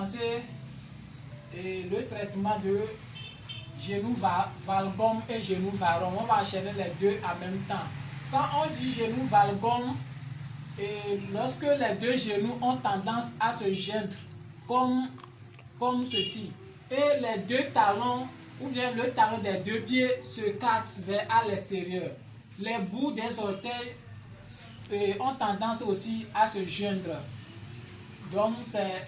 commencer le traitement de genou valgum et genou varum. On va enchaîner les deux en même temps. Quand on dit genou valgum, lorsque les deux genoux ont tendance à se joindre comme ceci, et les deux talons ou bien le talon des deux pieds se cassent vers à l'extérieur, les bouts des orteils ont tendance aussi à se joindre. Donc c'est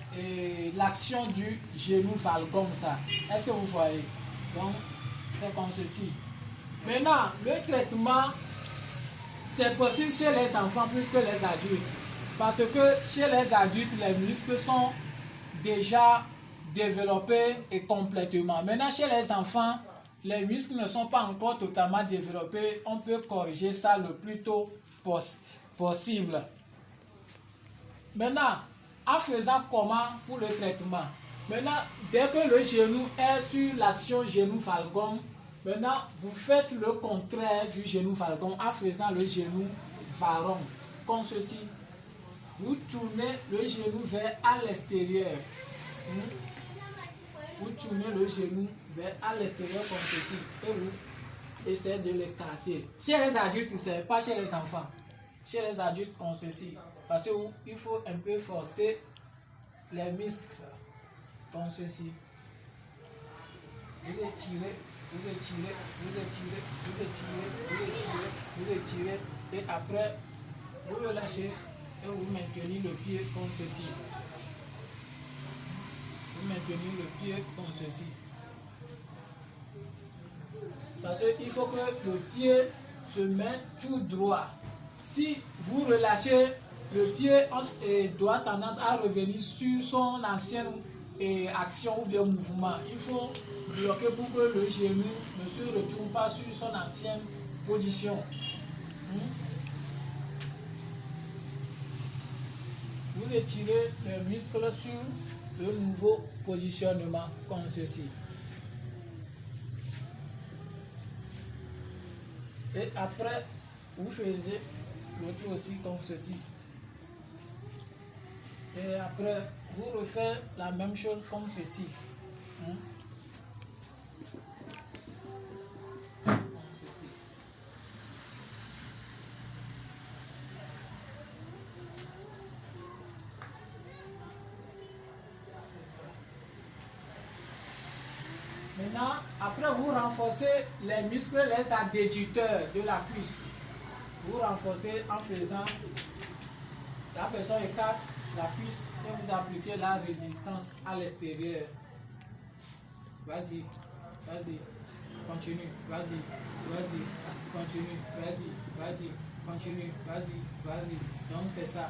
l'action du genou valgum, ça. Est-ce que vous voyez? Donc c'est comme ceci. Maintenant, le traitement, c'est possible chez les enfants plus que les adultes. Parce que chez les adultes, les muscles sont déjà développés et complètement. Maintenant, chez les enfants, les muscles ne sont pas encore totalement développés. On peut corriger ça le plus tôt possible. Maintenant, en faisant comment pour le traitement? Maintenant, dès que le genou est sur l'action genou valgum, maintenant, vous faites le contraire du genou valgum en faisant le genou varum, comme ceci. Vous tournez le genou vers à l'extérieur. Vous tournez le genou vers à l'extérieur comme ceci. Et vous essayez de l'écarter. Chez les adultes, c'est pas chez les enfants. Chez les adultes, comme ceci. Parce qu'il faut un peu forcer les muscles, comme ceci. Vous étirez, vous étirez, vous étirez, vous étirez, vous étirez, vous étirez. Et après, vous le lâchez et vous maintenez le pied comme ceci. Vous maintenez le pied comme ceci. Parce qu'il faut que le pied se mette tout droit. Si vous relâchez, le pied doit tendance à revenir sur son ancienne action ou bien mouvement. Il faut bloquer pour que le genou ne se retourne pas sur son ancienne position. Vous étirez le muscle sur le nouveau positionnement comme ceci. Et après, vous faisiez l'autre aussi comme ceci. Et après, vous refaites la même chose comme ceci. Comme ceci. C'est ça. Maintenant, après vous renforcez les muscles, les adducteurs de la cuisse. Vous renforcez en faisant, la personne écarte la cuisse et vous appliquez la résistance à l'extérieur. Vas-y, vas-y, continue, vas-y, vas-y, continue, vas-y, vas-y, continue, vas-y, vas-y. Donc c'est ça.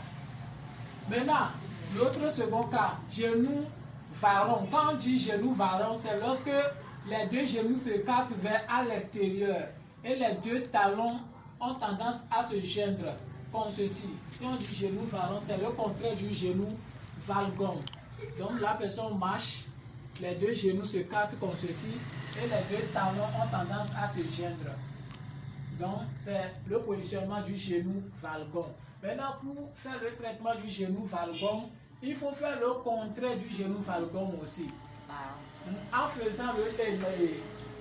Maintenant, l'autre second cas, genou varum. Quand on dit genou varum, c'est lorsque les deux genoux se écartent vers à l'extérieur et les deux talons ont tendance à se joindre comme ceci. Si on dit genou varum, c'est le contraire du genou valgum. Donc la personne marche, les deux genoux se écartent comme ceci et les deux talons ont tendance à se joindre. Donc c'est le positionnement du genou valgum. Maintenant, pour faire le traitement du genou valgum, il faut faire le contraire du genou valgum aussi. En faisant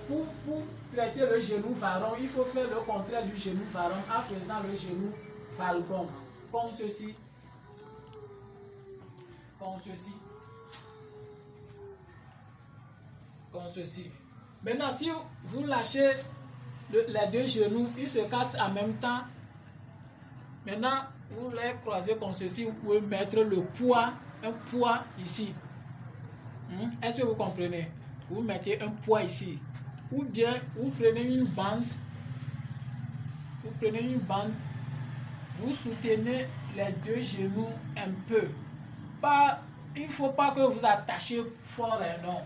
pour traiter le genou varum, il faut faire le contraire du genou varum en faisant le genou valgum. Comme ceci. Comme ceci. Comme ceci. Maintenant, si vous lâchez les deux genoux, ils se cassent en même temps. Maintenant, vous les croisez comme ceci, vous pouvez mettre le poids, un poids ici. Est-ce que vous comprenez? Vous mettez un poids ici. Ou bien, vous prenez une bande. Vous prenez une bande. Vous soutenez les deux genoux un peu. Il ne faut pas que vous attachiez fort, non.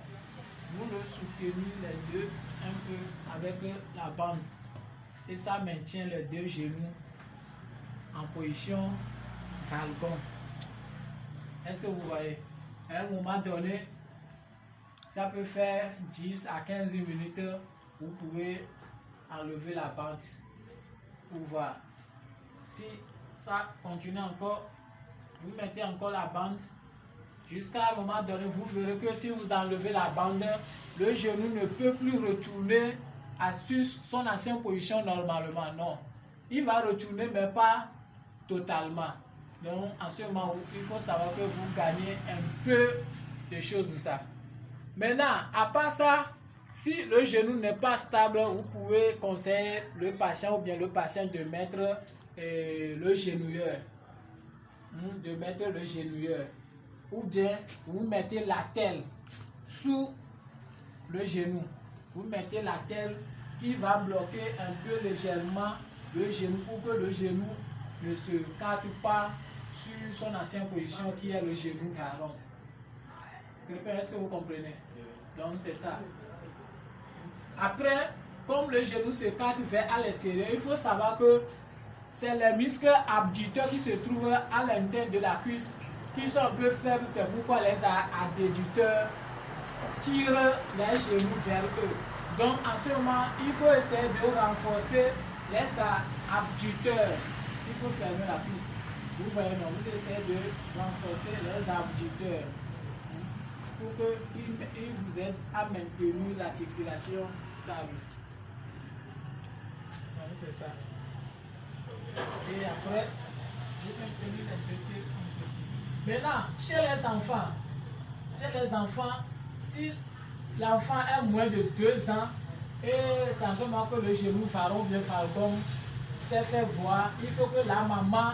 Vous le soutenez les deux un peu avec la bande. Et ça maintient les deux genoux en position valgum. Est-ce que vous voyez? À un moment donné, ça peut faire 10 à 15 minutes. Vous pouvez enlever la bande pour voir. Si ça continue encore, vous mettez encore la bande Jusqu'à un moment donné, vous verrez que si vous enlevez la bande, le genou ne peut plus retourner à son ancienne position normalement. Non. Il va retourner, mais pas totalement. Donc, en ce moment, il faut savoir que vous gagnez un peu de choses de ça. Maintenant, à part ça, si le genou n'est pas stable, vous pouvez conseiller le patient ou bien le patient de mettre le genouilleur. De mettre le genouilleur. Ou bien, vous mettez la telle sous le genou. Vous mettez la telle qui va bloquer un peu légèrement le genou pour que le genou ne se carte pas sur son ancienne position qui est le genou varon. Est-ce que vous comprenez? Donc c'est ça. Après, comme le genou se carte vers à l'extérieur, il faut savoir que c'est les muscles abducteurs qui se trouvent à l'intérieur de la cuisse qui sont un peu faibles. C'est pourquoi les adducteurs tirent les genoux vers eux. Donc en ce moment, il faut essayer de renforcer les abducteurs. Il faut fermer la cuisse. Vous voyez, non, vous essayez de renforcer les abducteurs pour qu'ils vous aident à maintenir l'articulation stable. Donc c'est ça. Et après, vous maintenez les deux pieds comme ceci. Maintenant, chez les enfants, si l'enfant est moins de 2 ans et ça se marque que le genou varon bien falcon s'est fait voir, il faut que la maman,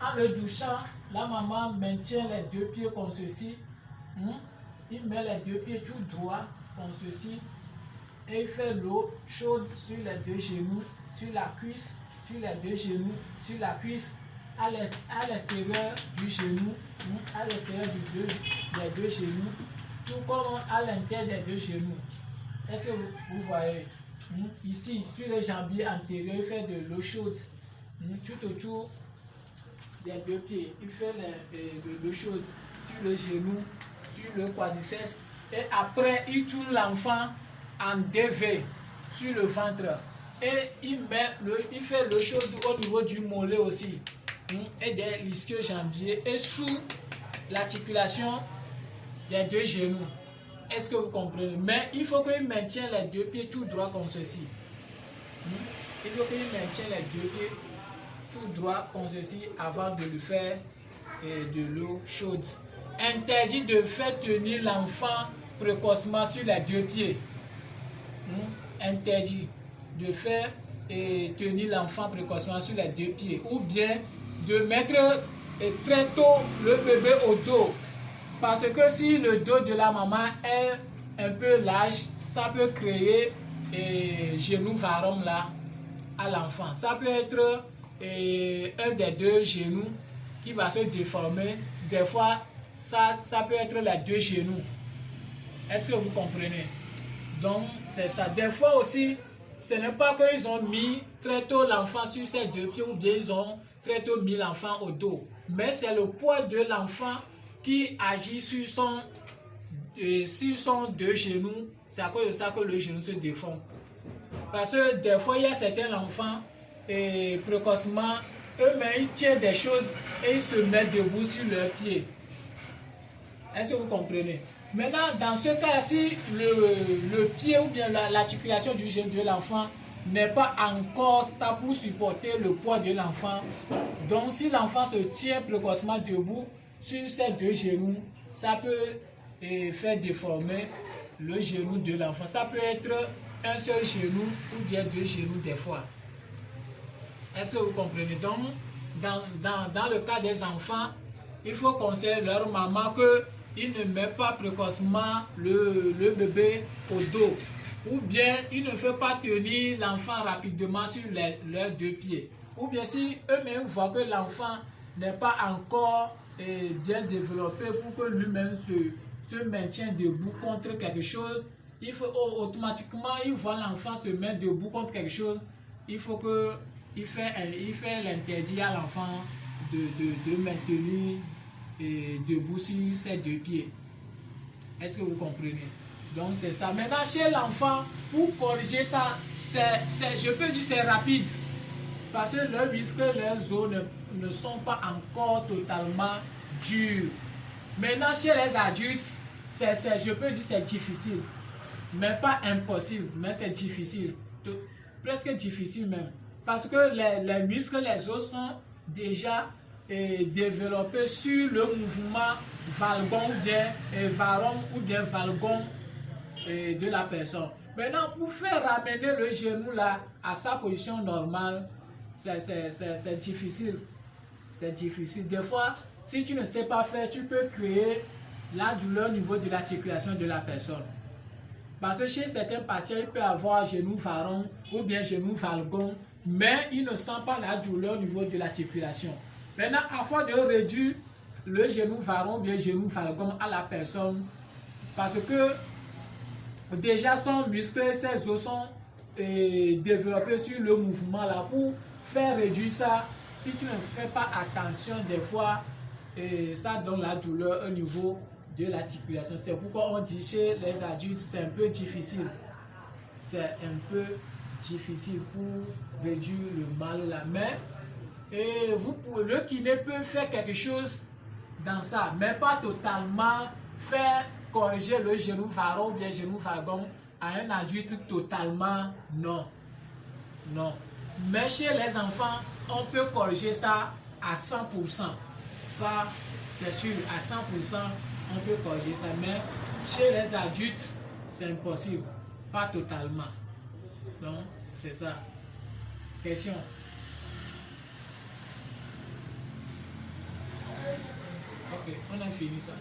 en le douchant, la maman maintient les 2 pieds comme ceci. Il met les 2 pieds tout droit comme ceci et il fait l'eau chaude sur les 2 genoux, sur la cuisse, sur les 2 genoux, sur la cuisse, à l'extérieur du genou, à l'extérieur des 2 genoux, tout comme à l'intérieur des 2 genoux. Est-ce que vous voyez? Ici, sur les jambiers antérieurs, il fait de l'eau chaude tout autour des 2 pieds. Il fait de l'eau chaude sur le genou, sur le quadriceps. Et après, il tourne l'enfant en DV sur le ventre. Et il fait l'eau chaude au niveau du mollet aussi. Et des l'ischio jambiers et sous l'articulation des 2 genoux. Est-ce que vous comprenez? Mais il faut qu'il maintienne les 2 pieds tout droit comme ceci. Il faut qu'il maintienne les 2 pieds tout droit comme ceci avant de lui faire de l'eau chaude. Interdit de faire tenir l'enfant précocement sur les 2 pieds. Interdit de faire tenir l'enfant précocement sur les 2 pieds. Ou bien de mettre très tôt le bébé au dos. Parce que si le dos de la maman est un peu large, ça peut créer genou varon là à l'enfant. Ça peut être un des 2 genoux qui va se déformer. Des fois, ça peut être les 2 genoux. Est-ce que vous comprenez? Donc, c'est ça. Des fois aussi, ce n'est pas qu'ils ont mis très tôt l'enfant sur ses 2 pieds ou bien ils ont très tôt mis l'enfant au dos. Mais c'est le poids de l'enfant qui agit sur son 2 genoux. C'est à cause de ça que le genou se déforme. Parce que des fois, il y a certains enfants précocement, eux-mêmes, ils tiennent des choses et ils se mettent debout sur leurs pieds. Est-ce que vous comprenez? Maintenant, dans ce cas, si le pied ou bien l'articulation du genou de l'enfant n'est pas encore stable pour supporter le poids de l'enfant, donc si l'enfant se tient précocement debout sur ses 2 genoux, ça peut faire déformer le genou de l'enfant. Ça peut être un seul genou ou bien 2 genoux des fois. Est-ce que vous comprenez? Donc, dans le cas des enfants, il faut conseiller leur maman qu'ils ne mettent pas précocement le bébé au dos. Ou bien, ils ne font pas tenir l'enfant rapidement sur leurs 2 pieds. Ou bien, si eux-mêmes voient que l'enfant n'est pas encore bien développé pour que lui-même se maintienne debout contre quelque chose, il faut automatiquement, il voit l'enfant se mettre debout contre quelque chose, il faut qu'il fait l'interdit à l'enfant de maintenir debout sur ses 2 pieds. Est-ce que vous comprenez? Donc c'est ça. Maintenant chez l'enfant, pour corriger ça, je peux dire c'est rapide. Parce que leurs muscles, leurs os ne sont pas encore totalement durs. Maintenant, chez les adultes, je peux dire c'est difficile. Mais pas impossible, mais c'est difficile. Presque difficile même. Parce que les muscles, les os sont déjà développés sur le mouvement valgon ou bien varon ou bien valgon de la personne. Maintenant, pour faire ramener le genou là à sa position normale, c'est difficile. C'est difficile. Des fois, si tu ne sais pas faire, tu peux créer la douleur au niveau de l'articulation de la personne. Parce que chez certains patients, il peut avoir genou varon ou bien genou valgon, mais il ne sent pas la douleur au niveau de l'articulation. Maintenant, afin de réduire le genou varon ou bien genou valgon à la personne, parce que déjà son muscle, ses os sont développés sur le mouvement là. Pour faire réduire ça, si tu ne fais pas attention, des fois, ça donne la douleur au niveau de l'articulation. C'est pourquoi on dit chez les adultes, c'est un peu difficile. C'est un peu difficile pour réduire le mal là. Mais le kiné peut faire quelque chose dans ça, mais pas totalement faire corriger le genou varon ou bien genou valgon à un adulte totalement, non. Non. Mais chez les enfants, on peut corriger ça à 100%. Ça, c'est sûr, à 100%, on peut corriger ça. Mais chez les adultes, c'est impossible. Pas totalement. Donc, c'est ça. Question. Ok, on a fini ça.